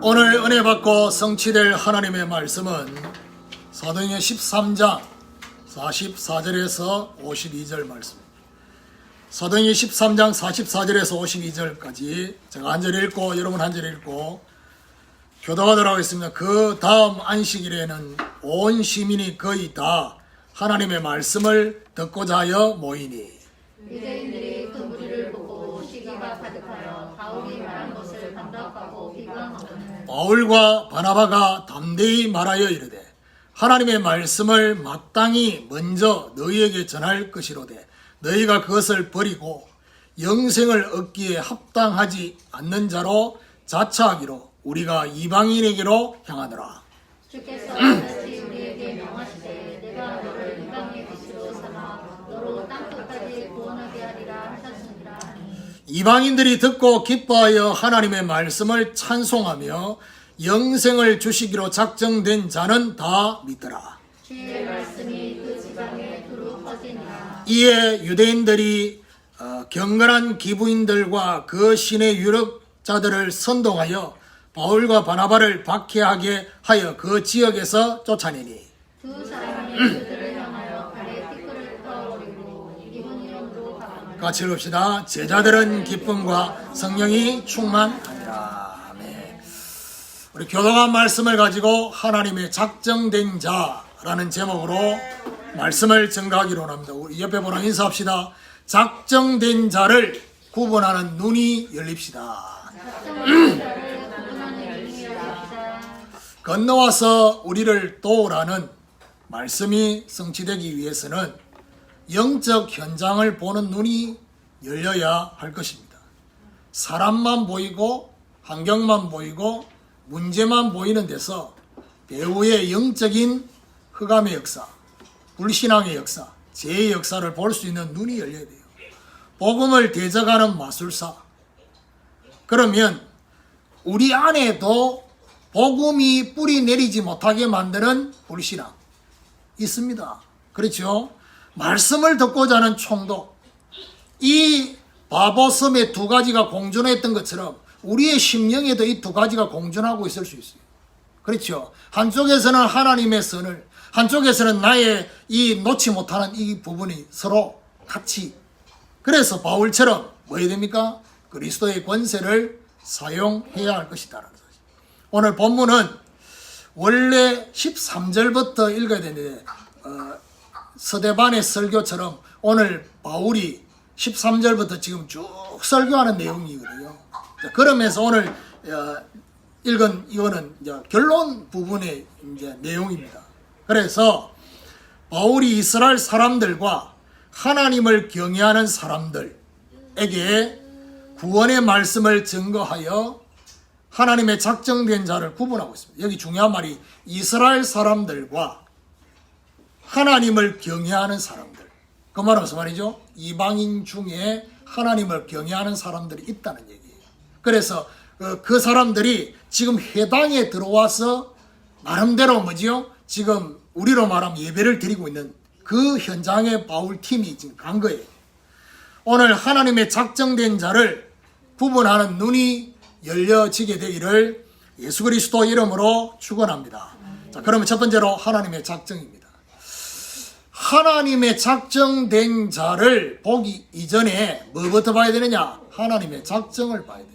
오늘 은혜 받고 성취될 하나님의 말씀은 사도행전 13장 44절에서 52절 말씀입니다. 사도행전 13장 44절에서 52절까지 제가 한 절 읽고 여러분 한 절 읽고 교도하도록 하겠습니다. 그 다음 안식일에는 온 시민이 거의 다 하나님의 말씀을 듣고자 하여 모이니 유대인들이 그 무리를 보고 시기가 가득하여 바울이 말한 것을 반박하고 비방하고는 바울과 바나바가 담대히 말하여 이르되 하나님의 말씀을 마땅히 먼저 너희에게 전할 것이로되 너희가 그것을 버리고 영생을 얻기에 합당하지 않는 자로 자처하기로 우리가 이방인에게로 향하노라. 주께서 다시 우리에게 명하시되 내가 너를 이방의 빛으로 삼아 너로 땅끝까지 구원하게 하리라 하셨느니라. 이방인들이 듣고 기뻐하여 하나님의 말씀을 찬송하며 영생을 주시기로 작정된 자는 다 믿더라. 주의 말씀이 그 지방에 두루 퍼지니라. 이에 유대인들이 경건한 기부인들과 그 신의 유력자들을 선동하여 바울과 바나바를 박해하게 하여 그 지역에서 쫓아내니 두 사람이 그들을 향하여 발에 티끌을 떠올리고 기분 이름으로 가방을 같이 읽읍시다. 제자들은 기쁨과 성령이 충만하니라. 아멘. 우리 교도관 말씀을 가지고 하나님의 작정된 자라는 제목으로 말씀을 증거하기로 합니다. 우리 옆에 보랑 인사합시다. 작정된 자를 구분하는 눈이 열립시다. 건너와서 우리를 도우라는 말씀이 성취되기 위해서는 영적 현장을 보는 눈이 열려야 할 것입니다. 사람만 보이고 환경만 보이고 문제만 보이는 데서 배후의 영적인 흑암의 역사, 불신앙의 역사, 죄의 역사를 볼 수 있는 눈이 열려야 돼요. 복음을 대적하는 마술사. 그러면 우리 안에도 복음이 뿌리 내리지 못하게 만드는 불신앙 있습니다. 그렇죠? 말씀을 듣고자 하는 총독. 이 바보섬에 두 가지가 공존했던 것처럼 우리의 심령에도 이 두 가지가 공존하고 있을 수 있어요. 그렇죠? 한쪽에서는 하나님의 선을, 한쪽에서는 나의 이 놓지 못하는 이 부분이 서로 같이. 그래서 바울처럼 뭐 해야 됩니까? 그리스도의 권세를 사용해야 할 것이다. 오늘 본문은 원래 13절부터 읽어야 되는데 서대반의 설교처럼 오늘 바울이 13절부터 지금 쭉 설교하는 내용이거든요. 그러면서 오늘 읽은 이거는 이제 결론 부분의 이제 내용입니다. 그래서 바울이 이스라엘 사람들과 하나님을 경외하는 사람들에게 구원의 말씀을 증거하여 하나님의 작정된 자를 구분하고 있습니다. 여기 중요한 말이 이스라엘 사람들과 하나님을 경외하는 사람들. 그 말은 무슨 말이죠? 이방인 중에 하나님을 경외하는 사람들이 있다는 얘기예요. 그래서 그 사람들이 지금 회당에 들어와서 나름대로 뭐지요? 지금 우리로 말하면 예배를 드리고 있는 그 현장에 바울 팀이 지금 간 거예요. 오늘 하나님의 작정된 자를 구분하는 눈이 열려지게 되기를 예수 그리스도 이름으로 축원합니다. 자, 그러면 첫 번째로 하나님의 작정입니다. 하나님의 작정된 자를 보기 이전에 뭐부터 봐야 되느냐? 하나님의 작정을 봐야 돼요.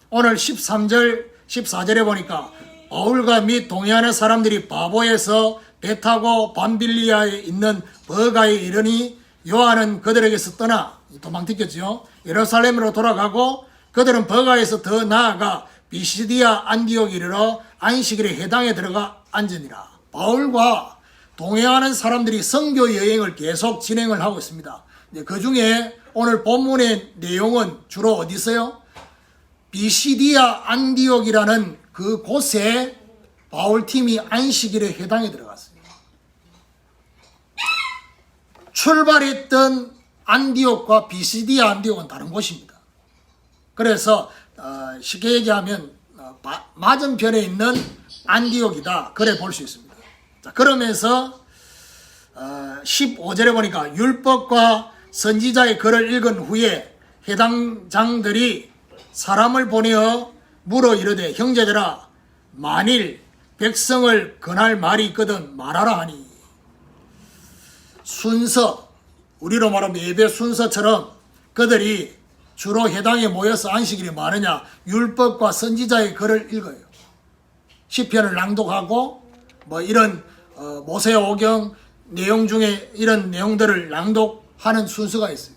오늘 13절, 14절에 보니까 바울과 및 동행하는 사람들이 바보에서 배 타고 밤빌리아에 있는 버가에 이르니 요한은 그들에게서 떠나 도망튀겼죠. 예루살렘으로 돌아가고 그들은 버가에서 더 나아가 비시디아 안디옥에 이르러 안식일에 회당에 들어가 앉으니라. 바울과 동행하는 사람들이 선교 여행을 계속 진행을 하고 있습니다. 그 중에 오늘 본문의 내용은 주로 어디 있어요? 비시디아 안디옥이라는 그 곳에 바울팀이 안식일에 회당에 들어갔어요. 출발했던 안디옥과 비시디아 안디옥은 다른 곳입니다. 그래서 쉽게 얘기하면 맞은편에 있는 안디옥이다. 그래 볼 수 있습니다. 자, 그러면서 15절에 보니까 율법과 선지자의 글을 읽은 후에 해당장들이 사람을 보내어 물어 이르되 형제들아 만일 백성을 권할 말이 있거든 말하라 하니. 순서, 우리로 말하면 예배 순서처럼 그들이 주로 회당에 모여서 안식일이 많으냐 율법과 선지자의 글을 읽어요. 시편을 낭독하고 뭐 이런 모세오경 내용 중에 이런 내용들을 낭독하는 순서가 있어요.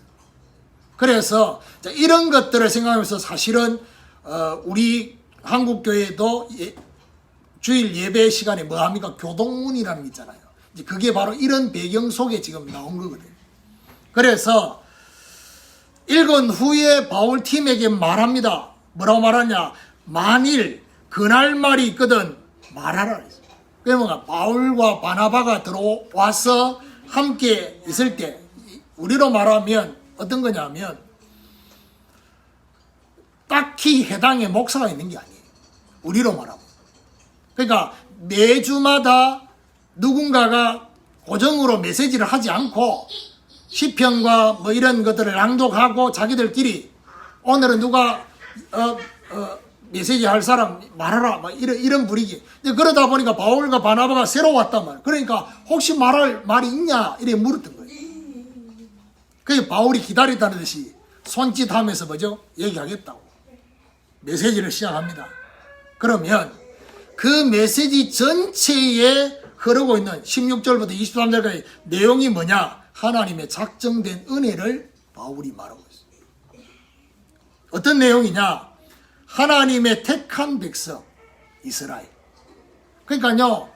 그래서 이런 것들을 생각하면서 사실은 우리 한국교회도 주일 예배 시간에 뭐 합니까? 교동문이라는 게 있잖아요. 이제 그게 바로 이런 배경 속에 지금 나온 거거든요. 그래서 읽은 후에 바울 팀에게 말합니다. 뭐라고 말하냐? 만일 그날 말이 있거든 말하라 그랬어요. 그러면 바울과 바나바가 들어와서 함께 있을 때 우리로 말하면 어떤 거냐면 딱히 해당의 목사가 있는 게 아니에요. 우리로 말하면. 그러니까 매주마다 누군가가 고정으로 메시지를 하지 않고 시편과 뭐 이런 것들을 낭독하고 자기들끼리 오늘은 누가 메시지 할 사람 말하라 막 이런 분위기. 그러다 보니까 바울과 바나바가 새로 왔단 말이에요. 그러니까 혹시 말할 말이 있냐 이렇게 물었던 거예요. 그게 바울이 기다렸다는 듯이 손짓하면서 뭐죠? 얘기하겠다고 메시지를 시작합니다. 그러면 그 메시지 전체에 흐르고 있는 16절부터 23절까지 내용이 뭐냐? 하나님의 작정된 은혜를 바울이 말하고 있어요. 어떤 내용이냐? 하나님의 택한 백성 이스라엘. 그러니까요,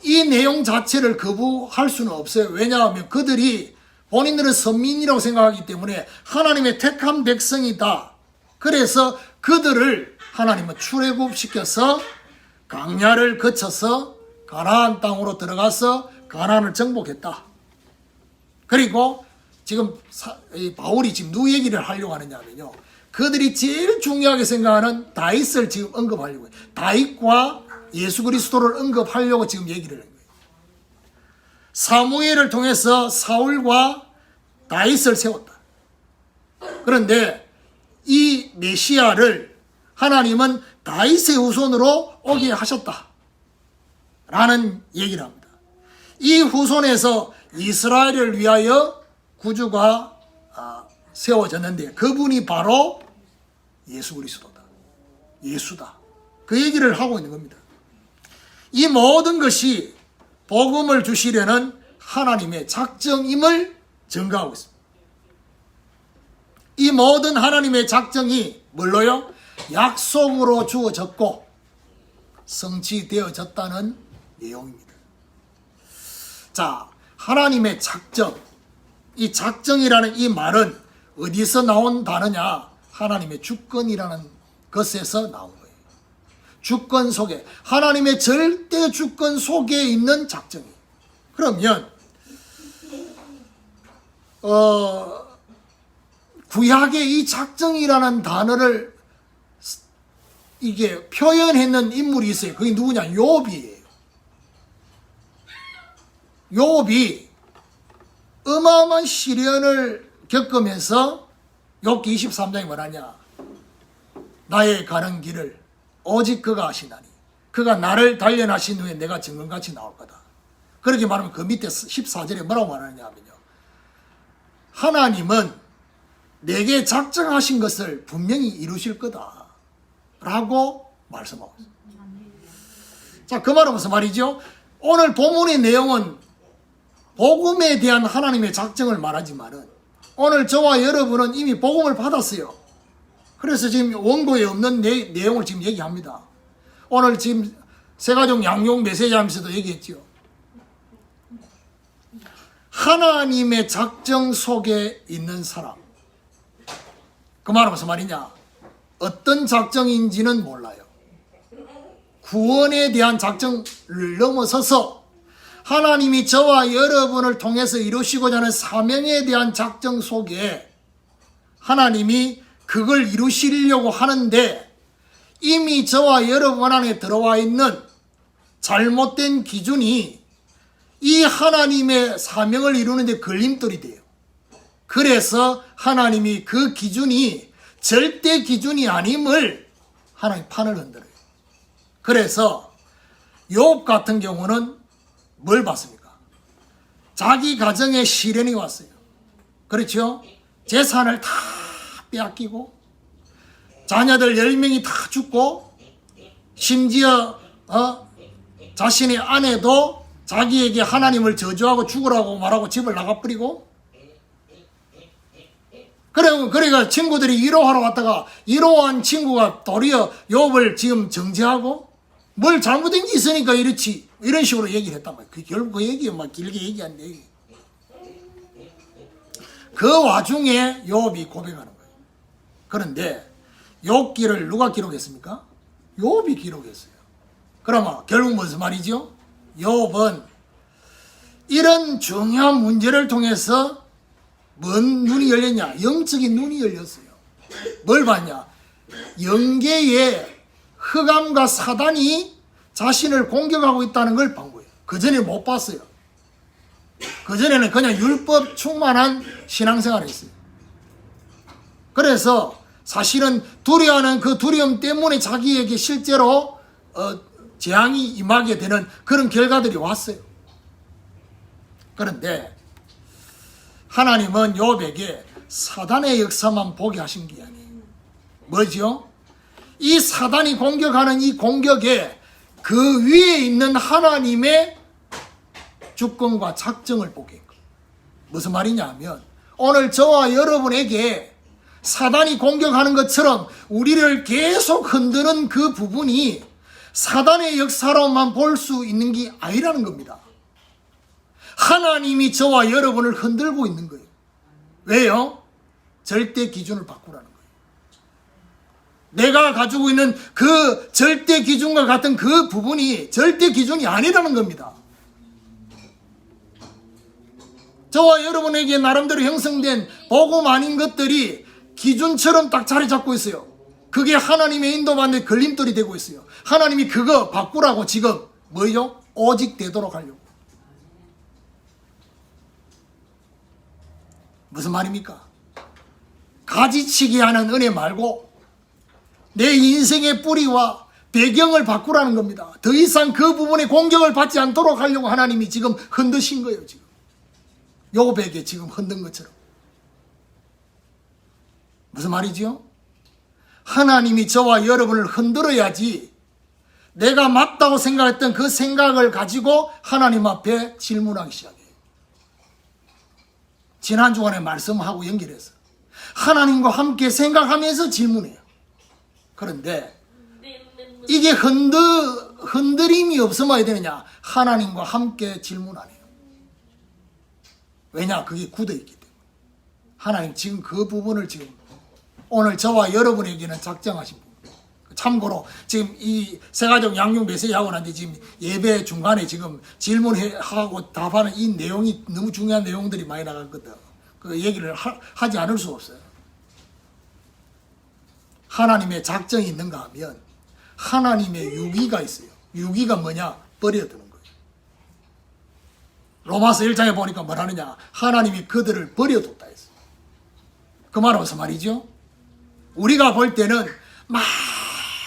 이 내용 자체를 거부할 수는 없어요. 왜냐하면 그들이 본인들은 선민이라고 생각하기 때문에 하나님의 택한 백성이다. 그래서 그들을 하나님은 출애굽시켜서 광야를 거쳐서 가나안 땅으로 들어가서 가나안을 정복했다. 그리고 지금 바울이 지금 누구 얘기를 하려고 하느냐면요. 그들이 제일 중요하게 생각하는 다윗을 지금 언급하려고 해요. 다윗과 예수 그리스도를 언급하려고 지금 얘기를 하는 거예요. 사무엘을 통해서 사울과 다윗을 세웠다. 그런데 이 메시아를 하나님은 다윗의 후손으로 오게 하셨다. 라는 얘기를 합니다. 이 후손에서 이스라엘을 위하여 구주가 세워졌는데 그분이 바로 예수 그리스도다. 예수다. 그 얘기를 하고 있는 겁니다. 이 모든 것이 복음을 주시려는 하나님의 작정임을 증거하고 있습니다. 이 모든 하나님의 작정이 뭘로요? 약속으로 주어졌고 성취되어졌다는 내용입니다. 자, 하나님의 작정. 이 작정이라는 이 말은 어디서 나온 단어냐? 하나님의 주권이라는 것에서 나온 거예요. 주권 속에, 하나님의 절대 주권 속에 있는 작정이에요. 그러면 구약의 이 작정이라는 단어를 이게 표현했는 인물이 있어요. 그게 누구냐? 욥이에요. 욥이 어마어마한 시련을 겪으면서 욥기 23장에 뭐라냐? 나의 가는 길을 오직 그가 아시나니 그가 나를 단련하신 후에 내가 정금같이 나올 거다. 그렇게 말하면 그 밑에 14절에 뭐라고 말하냐면요. 하나님은 내게 작정하신 것을 분명히 이루실 거다. 라고 말씀하고 있습니다. 자, 그 말은 무슨 말이죠? 오늘 본문의 내용은 복음에 대한 하나님의 작정을 말하지만은 오늘 저와 여러분은 이미 복음을 받았어요. 그래서 지금 원고에 없는 내용을 지금 얘기합니다. 오늘 지금 새가족 양육 메시지 하면서도 얘기했죠. 하나님의 작정 속에 있는 사람. 그 말은 무슨 말이냐? 어떤 작정인지는 몰라요. 구원에 대한 작정을 넘어서서 하나님이 저와 여러분을 통해서 이루시고자 하는 사명에 대한 작정 속에 하나님이 그걸 이루시려고 하는데 이미 저와 여러분 안에 들어와 있는 잘못된 기준이 이 하나님의 사명을 이루는 데 걸림돌이 돼요. 그래서 하나님이 그 기준이 절대 기준이 아님을 하나님 판을 흔들어요. 그래서 욥 같은 경우는 뭘 봤습니까? 자기 가정에 시련이 왔어요. 그렇죠? 재산을 다 빼앗기고 자녀들 10명이 다 죽고 심지어 자신의 아내도 자기에게 하나님을 저주하고 죽으라고 말하고 집을 나가버리고 그래가 친구들이 위로하러 왔다가 위로한 친구가 도리어 욥을 지금 정죄하고 뭘 잘못된 게 있으니까 이렇지 이런 식으로 얘기를 했단 말이에요. 결국 그 얘기에 막 길게 얘기한 얘기. 그 와중에 욥이 고백하는 거예요. 그런데 욥기를 누가 기록했습니까? 욥이 기록했어요. 그러면 결국 무슨 말이죠? 욥은 이런 중요한 문제를 통해서 뭔 눈이 열렸냐? 영적인 눈이 열렸어요. 뭘 봤냐? 영계에 흑암과 사단이 자신을 공격하고 있다는 걸 본 거예요. 그전에 못 봤어요. 그전에는 그냥 율법 충만한 신앙생활을 했어요. 그래서 사실은 두려워하는 그 두려움 때문에 자기에게 실제로 재앙이 임하게 되는 그런 결과들이 왔어요. 그런데 하나님은 욥에게 사단의 역사만 보게 하신 게 아니에요. 뭐죠? 이 사단이 공격하는 이 공격에 그 위에 있는 하나님의 주권과 작정을 보게 한 거예요. 무슨 말이냐 하면 오늘 저와 여러분에게 사단이 공격하는 것처럼 우리를 계속 흔드는 그 부분이 사단의 역사로만 볼 수 있는 게 아니라는 겁니다. 하나님이 저와 여러분을 흔들고 있는 거예요. 왜요? 절대 기준을 바꾸라는 거예요. 내가 가지고 있는 그 절대 기준과 같은 그 부분이 절대 기준이 아니라는 겁니다. 저와 여러분에게 나름대로 형성된 복음 아닌 것들이 기준처럼 딱 자리 잡고 있어요. 그게 하나님의 인도받는 걸림돌이 되고 있어요. 하나님이 그거 바꾸라고 지금 뭐요? 오직 되도록 하려고. 무슨 말입니까? 가지치기 하는 은혜 말고 내 인생의 뿌리와 배경을 바꾸라는 겁니다. 더 이상 그 부분에 공격을 받지 않도록 하려고 하나님이 지금 흔드신 거예요. 지금 욥에게 지금 흔든 것처럼. 무슨 말이지요? 하나님이 저와 여러분을 흔들어야지 내가 맞다고 생각했던 그 생각을 가지고 하나님 앞에 질문하기 시작해요. 지난 주간에 말씀하고 연결해서 하나님과 함께 생각하면서 질문해요. 그런데 이게 흔들림이 없으면 어야 되느냐? 하나님과 함께 질문 안 해요. 왜냐? 그게 굳어있기 때문에. 하나님 지금 그 부분을 지금 오늘 저와 여러분에게는 작정하신 부분. 참고로 지금 이 세가족 양육 메시지 하고 난데 지금 예배 중간에 지금 질문하고 답하는 이 내용이 너무 중요한 내용들이 많이 나갔거든. 그 얘기를 하지 않을 수 없어요. 하나님의 작정이 있는가 하면 하나님의 유기가 있어요. 유기가 뭐냐? 버려두는 거예요. 로마서 1장에 보니까 뭐라느냐? 하나님이 그들을 버려뒀다 했어요. 그 말은 무슨 말이죠? 우리가 볼 때는 막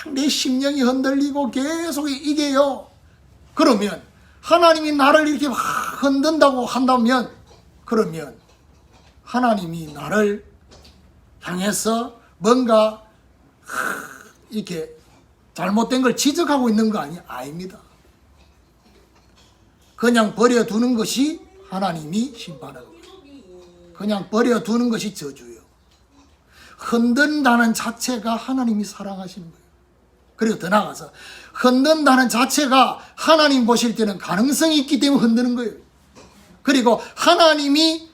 내 심령이 흔들리고 계속 이게요. 그러면 하나님이 나를 이렇게 막 흔든다고 한다면 그러면 하나님이 나를 향해서 뭔가 이렇게 잘못된 걸 지적하고 있는 거 아닙니다. 그냥 버려두는 것이 하나님이 심판하는 거예요. 그냥 버려두는 것이 저주예요. 흔든다는 자체가 하나님이 사랑하시는 거예요. 그리고 더 나아가서 흔든다는 자체가 하나님 보실 때는 가능성이 있기 때문에 흔드는 거예요. 그리고 하나님이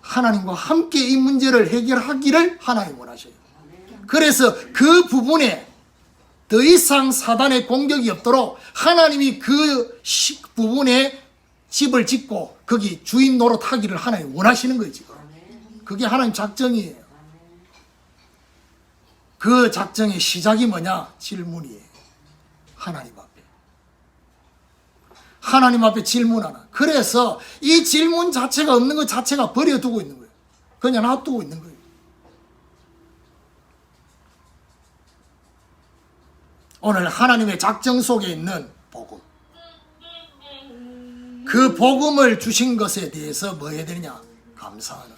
하나님과 함께 이 문제를 해결하기를 하나님 원하셔요. 그래서 그 부분에 더 이상 사단의 공격이 없도록 하나님이 그 부분에 집을 짓고 거기 주인 노릇하기를 하나님 원하시는 거예요. 지금 그게 하나님 작정이에요. 그 작정의 시작이 뭐냐? 질문이에요. 하나님 앞에. 하나님 앞에 질문하나. 그래서 이 질문 자체가 없는 것 자체가 버려두고 있는 거예요. 그냥 놔두고 있는 거예요. 오늘 하나님의 작정 속에 있는 복음, 그 복음을 주신 것에 대해서 뭐 해야 되느냐? 감사하는.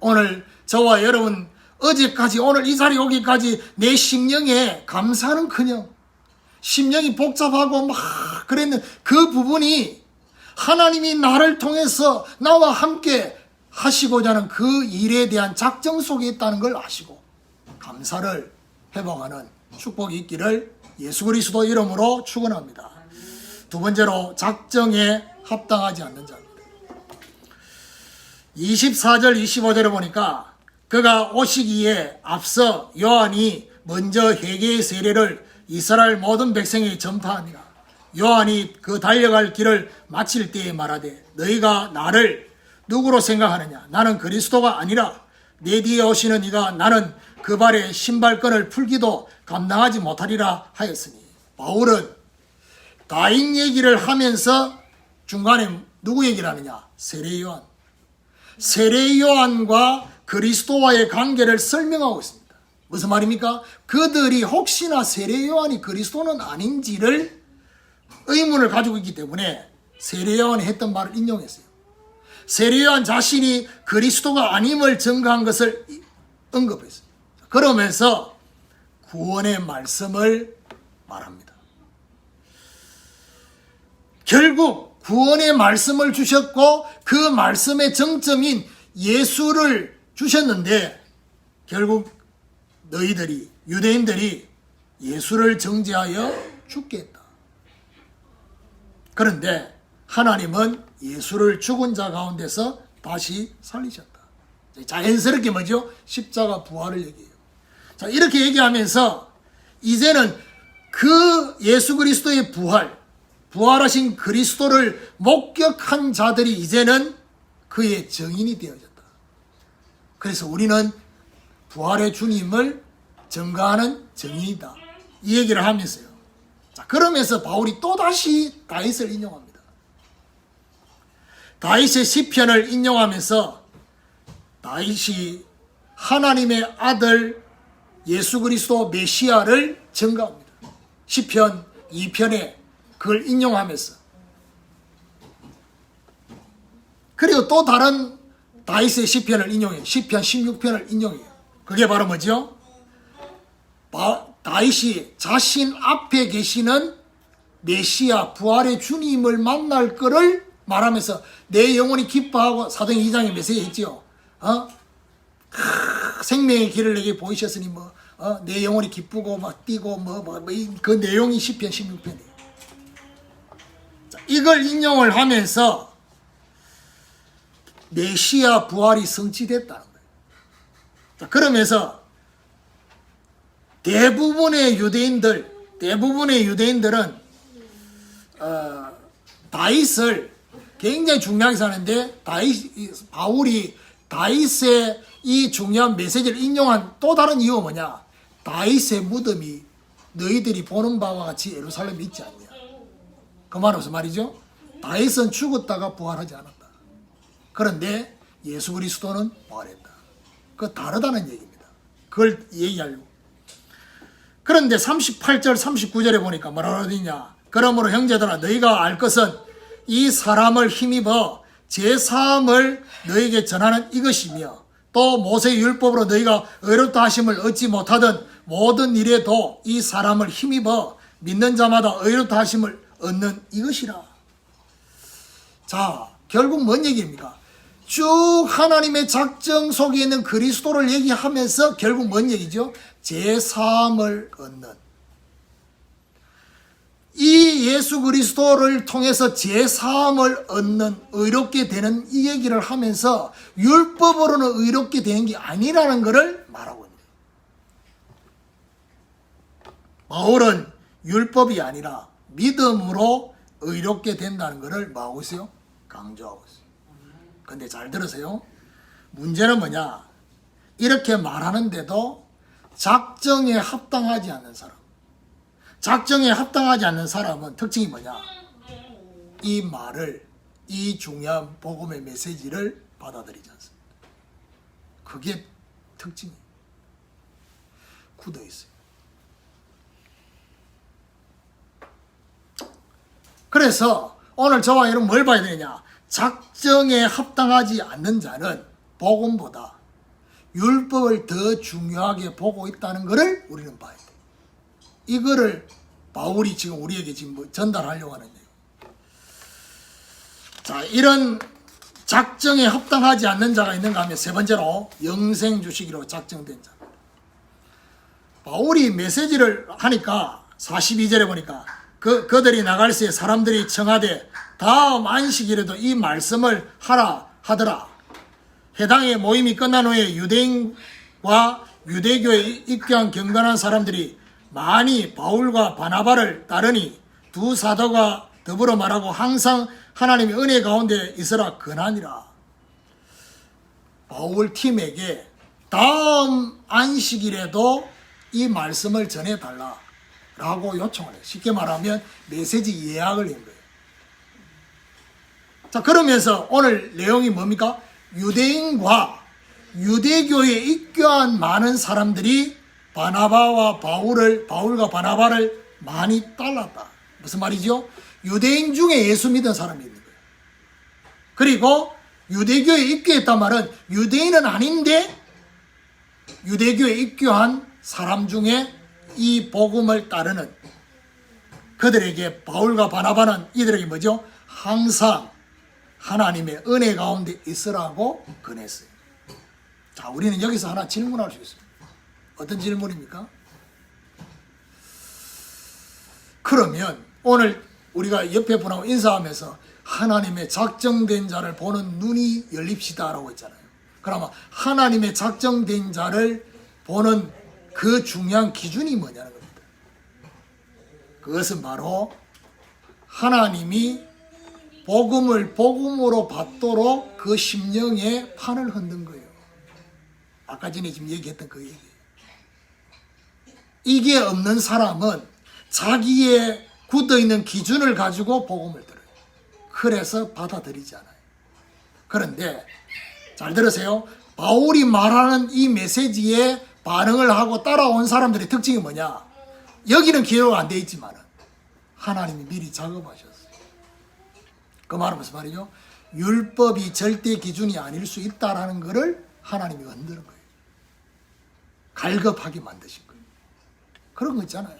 오늘 저와 여러분 어제까지 오늘 이 자리에 오기까지 내 심령에 감사는커녕 심령이 복잡하고 막 그랬는 그 부분이 하나님이 나를 통해서 나와 함께 하시고자 하는 그 일에 대한 작정 속에 있다는 걸 아시고 감사를 회복하는 축복이 있기를 예수 그리스도 이름으로 축원합니다. 두 번째로 작정에 합당하지 않는 자입니다. 24절 25절에 보니까 그가 오시기에 앞서 요한이 먼저 회개의 세례를 이스라엘 모든 백성에게 전파하니라. 요한이 그 달려갈 길을 마칠 때에 말하되 너희가 나를 누구로 생각하느냐? 나는 그리스도가 아니라 내 뒤에 오시는 이가 나는 그 발에 신발끈을 풀기도 감당하지 못하리라 하였으니, 바울은 다윗 얘기를 하면서 중간에 누구 얘기를 하느냐? 세례 요한. 세례 요한과 그리스도와의 관계를 설명하고 있습니다. 무슨 말입니까? 그들이 혹시나 세례 요한이 그리스도는 아닌지를 의문을 가지고 있기 때문에 세례 요한이 했던 말을 인용했어요. 세례 요한 자신이 그리스도가 아님을 증거한 것을 언급했어요. 그러면서 구원의 말씀을 말합니다. 결국 구원의 말씀을 주셨고 그 말씀의 정점인 예수를 주셨는데 결국 너희들이 유대인들이 예수를 정죄하여 죽게 했다. 그런데 하나님은 예수를 죽은 자 가운데서 다시 살리셨다. 자연스럽게 뭐죠? 십자가 부활을 얘기해요. 자, 이렇게 얘기하면서 이제는 그 예수 그리스도의 부활하신 그리스도를 목격한 자들이 이제는 그의 증인이 되어졌다. 그래서 우리는 부활의 주님을 증거하는 증인이다. 이 얘기를 하면서요. 자, 그러면서 바울이 또다시 다윗을 인용합니다. 다윗의 시편을 인용하면서 다윗이 하나님의 아들 예수 그리스도 메시아를 증거합니다. 시편 2편에 그걸 인용하면서, 그리고 또 다른 다윗의 시편을 인용해요. 시편 16편을 인용해요. 그게 바로 뭐죠? 다윗이 자신 앞에 계시는 메시아 부활의 주님을 만날 거를 말하면서 내 영혼이 기뻐하고, 사도행 2장에 메시지 했지요. 생명의 길을 내게 보이셨으니 내 영혼이 기쁘고 막 뛰고 그 내용이 시편 16편이에요. 이걸 인용을 하면서 메시아 부활이 성취됐다는 거예요. 자, 그러면서 대부분의 유대인들은 다윗을 굉장히 중요하게 사는데 바울이 다윗의 이 중요한 메시지를 인용한 또 다른 이유가 뭐냐? 다윗의 무덤이 너희들이 보는 바와 같이 예루살렘에 있지 않냐? 그 말은 무슨 말이죠? 다윗은 죽었다가 부활하지 않았다. 그런데 예수 그리스도는 부활했다. 그거 다르다는 얘기입니다. 그걸 얘기하려고. 그런데 38절 39절에 보니까 뭐라고 하느냐? 그러므로 형제들아 너희가 알 것은 이 사람을 힘입어 제사함을 너희에게 전하는 이것이며, 또 모세의 율법으로 너희가 의롭다 하심을 얻지 못하던 모든 일에도 이 사람을 힘입어 믿는 자마다 의롭다 하심을 얻는 이것이라. 자, 결국 뭔 얘기입니까? 쭉 하나님의 작정 속에 있는 그리스도를 얘기하면서 결국 뭔 얘기죠? 제사함을 얻는, 이 예수 그리스도를 통해서 제사함을 얻는, 의롭게 되는 이 얘기를 하면서 율법으로는 의롭게 되는 게 아니라는 것을 말하고 있습니다. 바울은 율법이 아니라 믿음으로 의롭게 된다는 것을 뭐하고 있어요? 강조하고 있어요. 근데 잘 들으세요. 문제는 뭐냐? 이렇게 말하는데도 작정에 합당하지 않는 사람, 작정에 합당하지 않는 사람은 특징이 뭐냐? 이 말을, 이 중요한 복음의 메시지를 받아들이지 않습니다. 그게 특징이에요. 굳어 있어요. 그래서 오늘 저와 여러분 뭘 봐야 되느냐? 작정에 합당하지 않는 자는 복음보다 율법을 더 중요하게 보고 있다는 것을 우리는 봐야 돼. 이거를 바울이 지금 우리에게 지금 전달하려고 하는 거예요. 자, 이런 작정에 합당하지 않는 자가 있는가 하면 세 번째로 영생 주시기로 작정된 자. 바울이 메시지를 하니까 42절에 보니까 그들이 나갈새 사람들이 청하되 다음 안식일에도 이 말씀을 하라 하더라. 해당의 모임이 끝난 후에 유대인과 유대교에 입교한 경건한 사람들이 많이 바울과 바나바를 따르니 두 사도가 더불어 말하고 항상 하나님의 은혜 가운데 있으라 권하니라. 바울 팀에게 다음 안식일에도 이 말씀을 전해달라 라고 요청을 해요. 쉽게 말하면 메시지 예약을 한 거예요. 자, 그러면서 오늘 내용이 뭡니까? 유대인과 유대교에 입교한 많은 사람들이 바울과 바나바를 많이 따랐다. 무슨 말이죠? 유대인 중에 예수 믿은 사람이 있는 거예요. 그리고 유대교에 입교했단 말은 유대인은 아닌데 유대교에 입교한 사람 중에 이 복음을 따르는 그들에게 바울과 바나바는 이들에게 뭐죠? 항상 하나님의 은혜 가운데 있으라고 권했어요. 자, 우리는 여기서 하나 질문할 수 있습니다. 어떤 질문입니까? 그러면 오늘 우리가 옆에 분하고 인사하면서 하나님의 작정된 자를 보는 눈이 열립시다라고 했잖아요. 그러면 하나님의 작정된 자를 보는 그 중요한 기준이 뭐냐는 겁니다. 그것은 바로 하나님이 복음을 복음으로 받도록 그 심령에 판을 흔든 거예요. 아까 전에 지금 얘기했던 그 얘기. 이게 없는 사람은 자기의 굳어있는 기준을 가지고 복음을 들어요. 그래서 받아들이지 않아요. 그런데 잘 들으세요. 바울이 말하는 이 메시지에 반응을 하고 따라온 사람들의 특징이 뭐냐? 여기는 기록 안 돼 있지만 하나님이 미리 작업하셨어요. 그 말은 무슨 말이죠? 율법이 절대 기준이 아닐 수 있다라는 것을 하나님이 흔드는 거예요. 갈급하게 만드신 거예요. 그런 거 있잖아요.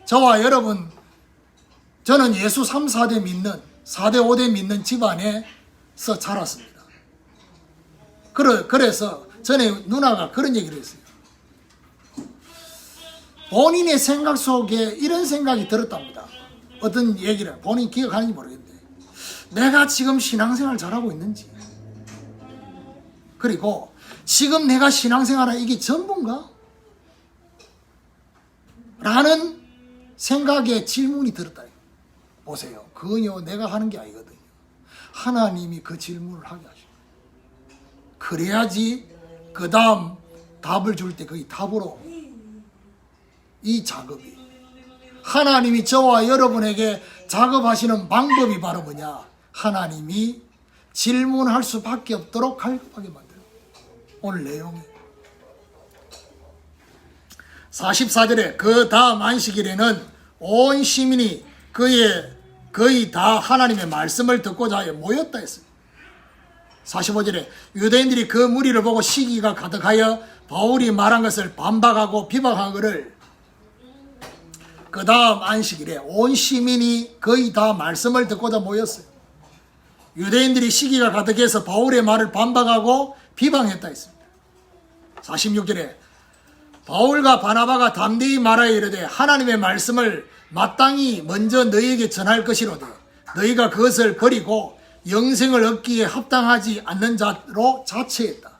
저와 여러분, 저는 예수 3, 4대 믿는, 4대, 5대 믿는 집안에서 자랐습니다. 그래서 전에 누나가 그런 얘기를 했어요. 본인의 생각 속에 이런 생각이 들었답니다. 어떤 얘기를 본인 기억하는지 모르겠는데 내가 지금 신앙생활 잘하고 있는지, 그리고 지금 내가 신앙생활은 이게 전부인가? 라는 생각에 질문이 들었다. 보세요. 그건요 내가 하는 게 아니거든요. 하나님이 그 질문을 하게 하시고 그래야지 그 다음 답을 줄 때 거기 답으로 이 작업이 하나님이 저와 여러분에게 작업하시는 방법이 바로 뭐냐? 하나님이 질문할 수밖에 없도록 갈급하게 만들어요. 오늘 내용이 44절에 그 다음 안식일에는 온 시민이 거의 다 하나님의 말씀을 듣고자 하여 모였다 했습니다. 45절에 유대인들이 그 무리를 보고 시기가 가득하여 바울이 말한 것을 반박하고 비방한 것을 그 다음 안식일에 온 시민이 거의 다 말씀을 듣고자 모였어요. 유대인들이 시기가 가득해서 바울의 말을 반박하고 비방했다 했습니다. 46절에 바울과 바나바가 담대히 말하여 이르되 하나님의 말씀을 마땅히 먼저 너희에게 전할 것이로되 너희가 그것을 버리고 영생을 얻기에 합당하지 않는 자로 자처했다.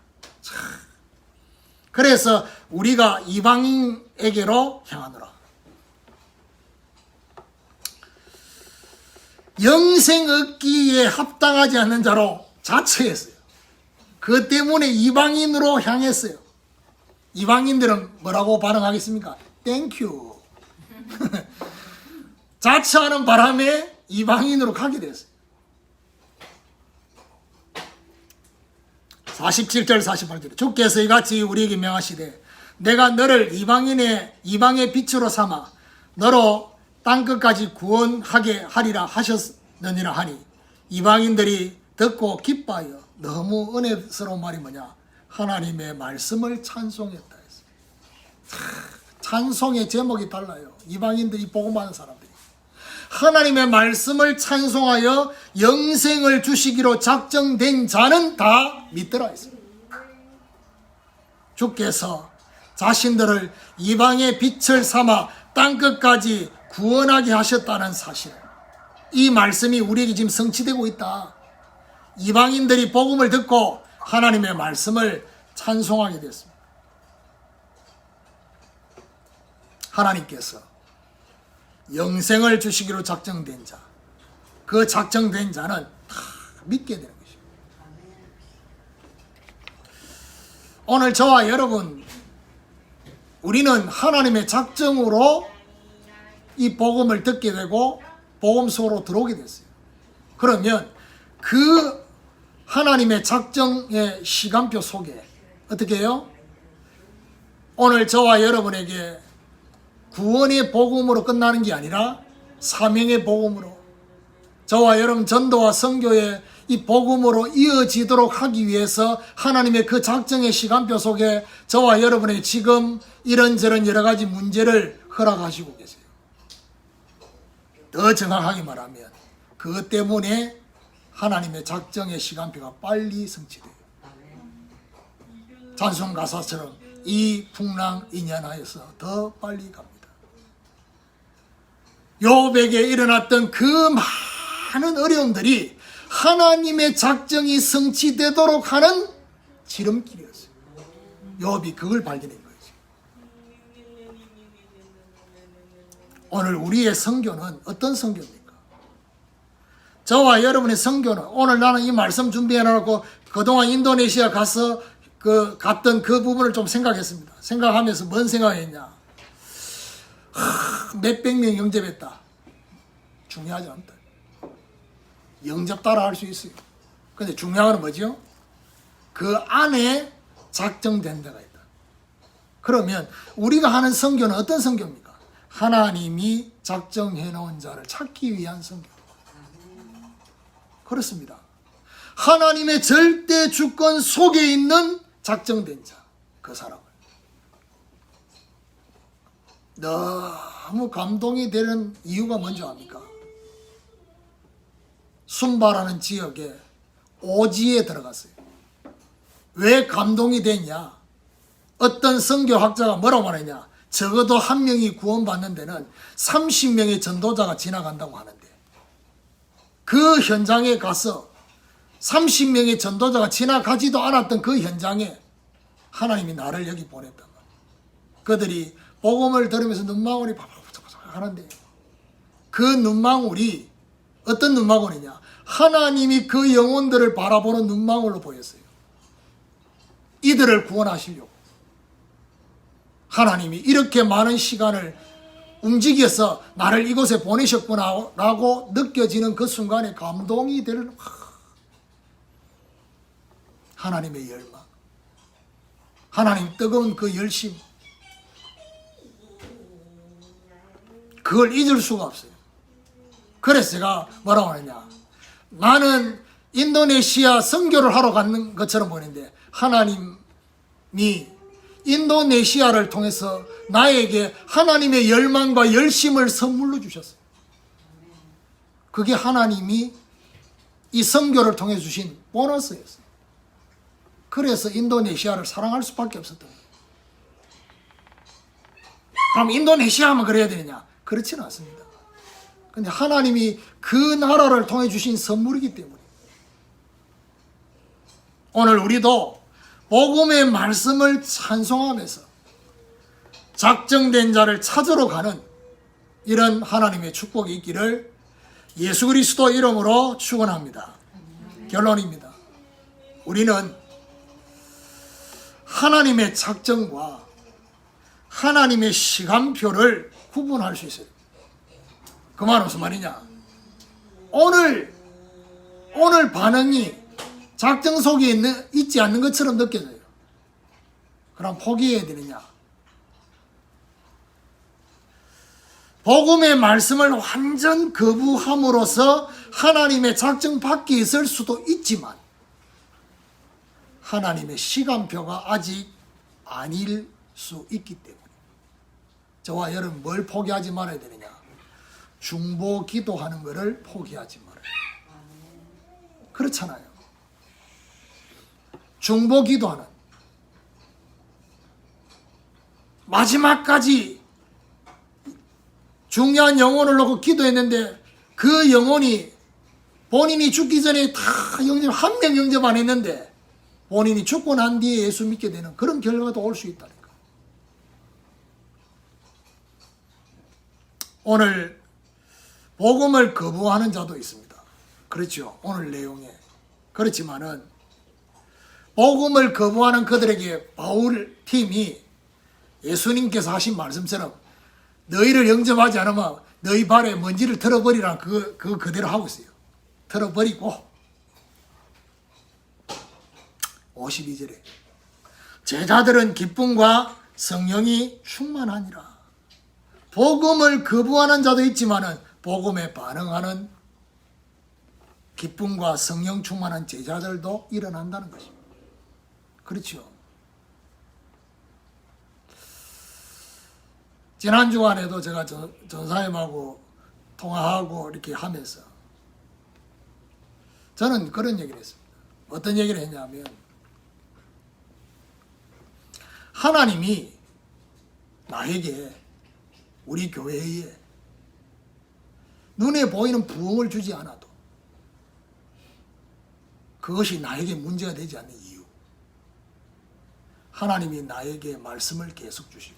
그래서 우리가 이방인에게로 향하노라. 영생 얻기에 합당하지 않는 자로 자처했어요. 그 때문에 이방인으로 향했어요. 이방인들은 뭐라고 반응하겠습니까? 땡큐. 자처하는 바람에 이방인으로 가게 됐어요. 47절 48절 주께서 이같이 우리에게 명하시되 내가 너를 이방의 빛으로 삼아 너로 땅끝까지 구원하게 하리라 하셨느니라 하니 이방인들이 듣고 기뻐하여 너무 은혜스러운 말이 뭐냐? 하나님의 말씀을 찬송했다 했어요. 찬송의 제목이 달라요. 이방인들이 복음하는 사람들이 하나님의 말씀을 찬송하여 영생을 주시기로 작정된 자는 다 믿더라 했습니다. 주께서 자신들을 이방의 빛을 삼아 땅끝까지 구원하게 하셨다는 사실, 이 말씀이 우리에게 지금 성취되고 있다. 이방인들이 복음을 듣고 하나님의 말씀을 찬송하게 됐습니다. 하나님께서 영생을 주시기로 작정된 자, 그 작정된 자는 다 믿게 되는 것입니다. 오늘 저와 여러분, 우리는 하나님의 작정으로 이 복음을 듣게 되고 복음 속으로 들어오게 됐어요. 그러면 그 하나님의 작정의 시간표 속에 어떻게 해요? 오늘 저와 여러분에게 구원의 복음으로 끝나는 게 아니라 사명의 복음으로, 저와 여러분 전도와 선교의 이 복음으로 이어지도록 하기 위해서 하나님의 그 작정의 시간표 속에 저와 여러분의 지금 이런저런 여러 가지 문제를 허락하시고 계세요. 더 정확하게 말하면 그것 때문에 하나님의 작정의 시간표가 빨리 성취돼요. 찬송 가사처럼 이 풍랑 인연하여서 더 빨리 갑니다. 욥에게 일어났던 그 많은 어려움들이 하나님의 작정이 성취되도록 하는 지름길이었어요. 욥이 그걸 발견한 거예요. 오늘 우리의 선교는 어떤 선교입니까? 저와 여러분의 선교는, 오늘 나는 이 말씀 준비해놓고 그동안 인도네시아 가서 갔던 그 부분을 좀 생각했습니다. 생각하면서 뭔 생각했냐? 몇백 명 영접했다. 중요하지 않다. 영접 따라 할 수 있어요. 근데 중요한 건 뭐죠? 그 안에 작정된 데가 있다. 그러면 우리가 하는 선교는 어떤 선교입니까? 하나님이 작정해 놓은 자를 찾기 위한 선교. 그렇습니다. 하나님의 절대 주권 속에 있는 작정된 자, 그 사람을. 너무 감동이 되는 이유가 뭔지 압니까? 순바라는 지역에 오지에 들어갔어요. 왜 감동이 됐냐? 어떤 선교학자가 뭐라고 말했냐? 적어도 한 명이 구원받는 데는 30명의 전도자가 지나간다고 하는데, 그 현장에 가서 30명의 전도자가 지나가지도 않았던 그 현장에 하나님이 나를 여기 보냈단 말이에요. 그들이 복음을 들으면서 눈망울이 바바바바바바 하는데, 그 눈망울이 어떤 눈망울이냐? 하나님이 그 영혼들을 바라보는 눈망울로 보였어요. 이들을 구원하시려고 하나님이 이렇게 많은 시간을 움직여서 나를 이곳에 보내셨구나 라고 느껴지는 그 순간에 감동이 되는 하나님의 열망, 하나님 뜨거운 그 열심, 그걸 잊을 수가 없어요. 그래서 제가 뭐라고 하느냐, 나는 인도네시아 선교를 하러 가는 것처럼 보이는데 하나님이 인도네시아를 통해서 나에게 하나님의 열망과 열심을 선물로 주셨어요. 그게 하나님이 이 선교를 통해 주신 보너스였어요. 그래서 인도네시아를 사랑할 수밖에 없었던 거예요. 그럼 인도네시아 하면 그래야 되느냐? 그렇지는 않습니다. 근데 하나님이 그 나라를 통해 주신 선물이기 때문에 오늘 우리도 복음의 말씀을 찬송하면서 작정된 자를 찾으러 가는 이런 하나님의 축복이 있기를 예수 그리스도 이름으로 축원합니다. 결론입니다. 우리는 하나님의 작정과 하나님의 시간표를 구분할 수 있어요. 그 말은 무슨 말이냐? 오늘 반응이 작정 속에 있지 않는 것처럼 느껴져요. 그럼 포기해야 되느냐? 복음의 말씀을 완전 거부함으로써 하나님의 작정 밖에 있을 수도 있지만 하나님의 시간표가 아직 아닐 수 있기 때문에 저와 여러분 뭘 포기하지 말아야 되느냐? 중보 기도하는 것을 포기하지 말아요. 그렇잖아요. 중보 기도하는 마지막까지 중요한 영혼을 놓고 기도했는데 그 영혼이 본인이 죽기 전에 다 영접, 한 명 영접 안 했는데 본인이 죽고 난 뒤에 예수 믿게 되는 그런 결과도 올 수 있다니까. 오늘 복음을 거부하는 자도 있습니다. 그렇죠. 오늘 내용에. 그렇지만은 복음을 거부하는 그들에게 바울 팀이 예수님께서 하신 말씀처럼 너희를 영접하지 않으면 너희 발에 먼지를 털어버리라 그거 그대로 하고 있어요. 털어버리고 52절에 제자들은 기쁨과 성령이 충만하니라. 복음을 거부하는 자도 있지만은 복음에 반응하는 기쁨과 성령 충만한 제자들도 일어난다는 것입니다. 그렇죠. 지난 주간에도 제가 전사님하고 통화하고 이렇게 하면서 저는 그런 얘기를 했습니다. 어떤 얘기를 했냐면 하나님이 나에게 우리 교회에 눈에 보이는 부흥을 주지 않아도 그것이 나에게 문제가 되지 않는 이유, 하나님이 나에게 말씀을 계속 주시고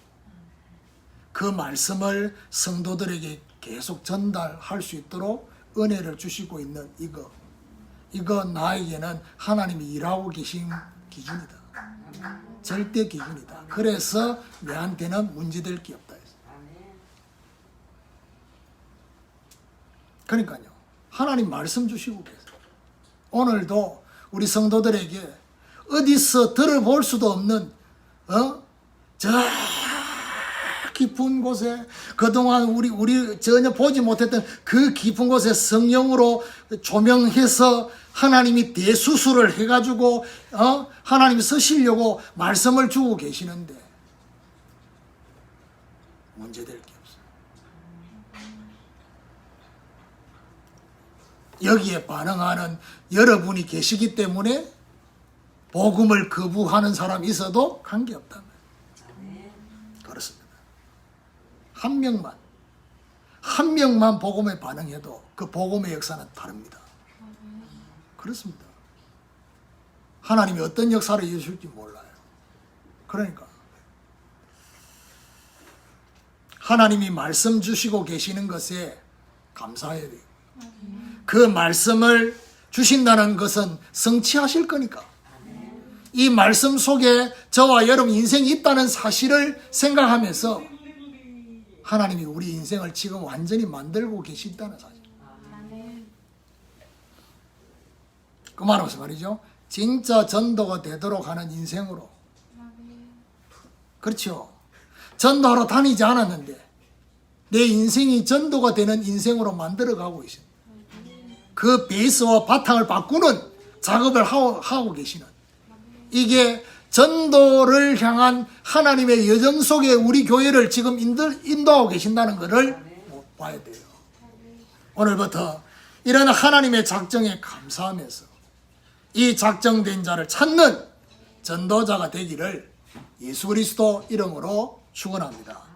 그 말씀을 성도들에게 계속 전달할 수 있도록 은혜를 주시고 있는 이거 나에게는 하나님이 일하고 계신 기준이다. 절대 기준이다. 그래서 내한테는 문제될 게 없다. 그러니까요. 하나님 말씀 주시고 계세요. 오늘도 우리 성도들에게 어디서 들어볼 수도 없는 저 깊은 곳에 그동안 우리 전혀 보지 못했던 그 깊은 곳에 성령으로 조명해서 하나님이 대수술을 해가지고 하나님이 쓰시려고 말씀을 주고 계시는데 문제될 게 없어요. 여기에 반응하는 여러분이 계시기 때문에 복음을 거부하는 사람이 있어도 관계없다. 그렇습니다. 한 명만 복음에 반응해도 그 복음의 역사는 다릅니다. 그렇습니다. 하나님이 어떤 역사를 이루실지 몰라요. 그러니까 하나님이 말씀 주시고 계시는 것에 감사해야 돼요. 그 말씀을 주신다는 것은 성취하실 거니까 이 말씀 속에 저와 여러분 인생이 있다는 사실을 생각하면서 하나님이 우리 인생을 지금 완전히 만들고 계신다는 사실. 그 말하면서 말이죠. 진짜 전도가 되도록 하는 인생으로. 그렇죠. 전도하러 다니지 않았는데 내 인생이 전도가 되는 인생으로 만들어가고 있습니다. 그 베이스와 바탕을 바꾸는 작업을 하고 계시는 이게 전도를 향한 하나님의 여정 속에 우리 교회를 지금 인도하고 계신다는 것을 봐야 돼요. 오늘부터 이런 하나님의 작정에 감사하면서 이 작정된 자를 찾는 전도자가 되기를 예수 그리스도 이름으로 축원합니다.